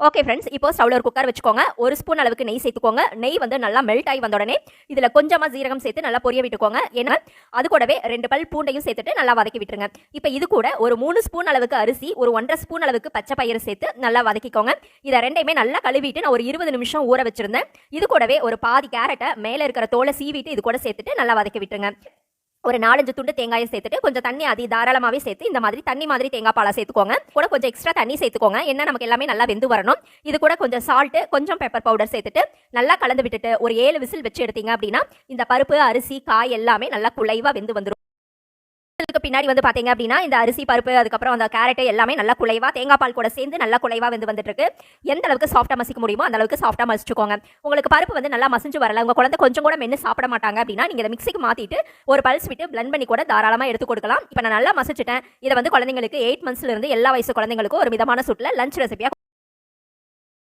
Okay friends, இப்போ ஸ்டவ்ல ஒரு cooker வச்சுக்கோங்க. 1 ஸ்பூன் அளவுக்கு நெய் சேர்த்துக்கோங்க. நெய் வந்து நல்லா மெல்ட் ஆகி வந்த உடனே இதுல கொஞ்சமா ஜீரகம் சேர்த்து நல்லா பொரிய விட்டுக்கோங்க. ஏன்னா அது கூடவே 2 பல் பூண்டையும் சேர்த்துட்டு நல்லா வதக்கி விட்டுருங்க. இப்போ இது கூட ஒரு 3 ஸ்பூன் அளவுக்கு அரிசி, ஒரு 1.5 ஸ்பூன் அளவுக்கு பச்சை பயிறு சேர்த்து நல்லா வதக்கிக்கோங்க. இதை ரெண்டையுமே நல்லா கழுவிட்டு நான் ஒரு 20 நிமிஷம் ஊற வச்சிருந்தேன். இது கூடவே ஒரு பாதி கேரட்டை மேலே இருக்கிற தோலை சீவிட்டு இது கூட சேர்த்துட்டு நல்லா வதக்கி விட்டுருங்க. ஒரு 4-5 துண்டு தேங்காயை சேர்த்துட்டு கொஞ்சம் தண்ணி தாராளமாகவே சேர்த்து இந்த மாதிரி தண்ணி மாதிரி தேங்காய் பாலை சேர்த்துக்கோங்க. கூட கொஞ்சம் எக்ஸ்ட்ரா தண்ணி சேர்த்துக்கோங்க. என்ன நமக்கு எல்லாமே நல்லா வெந்து வரணும். இது கூட கொஞ்சம் சால்ட்டு, கொஞ்சம் பெப்பர் பவுடர் சேர்த்துட்டு நல்லா கலந்து விட்டுட்டு ஒரு 7 விசில் வச்சு எடுத்தீங்க அப்படின்னா இந்த பருப்பு, அரிசி, காய் எல்லாமே நல்லா குலைவா வெந்து வந்துடும். பின்னாடி வந்து பாத்தீங்க அப்படின்னா இந்த அரிசி, பருப்பு, அதுக்கப்புறம் அந்த கேரட் எல்லாமே நல்லா குலைவா தேங்காய் பால் கூட சேர்ந்து நல்லா குலைவா வந்துட்டு இருக்கு. எந்த அளவுக்கு சாஃப்டா மசிக்க முடியுமோ அந்த அளவுக்கு சாஃப்டா மசிச்சுக்கோங்க. உங்களுக்கு பருப்பு வந்து நல்லா மசிஞ்சு வரல, உங்க குழந்தை கொஞ்சம் கூட மென்னு சாப்பிட மாட்டாங்க அப்படின்னா நீங்க இதை மிக்சிக்கு மாத்திட்டு ஒரு பல்ஸ் விட்டு பிளண்ட் பண்ணி கூட தாராளமா எடுத்து கொடுக்கலாம். இப்போ நான் நல்லா மசிச்சுட்டேன். இதை வந்து குழந்தைங்களுக்கு 8 மந்த்ஸ்ல இருந்து எல்லா வயசு குழந்தைங்களுக்கும் ஒரு மிதமான சூட்டில் லஞ்ச் ரெசிபியா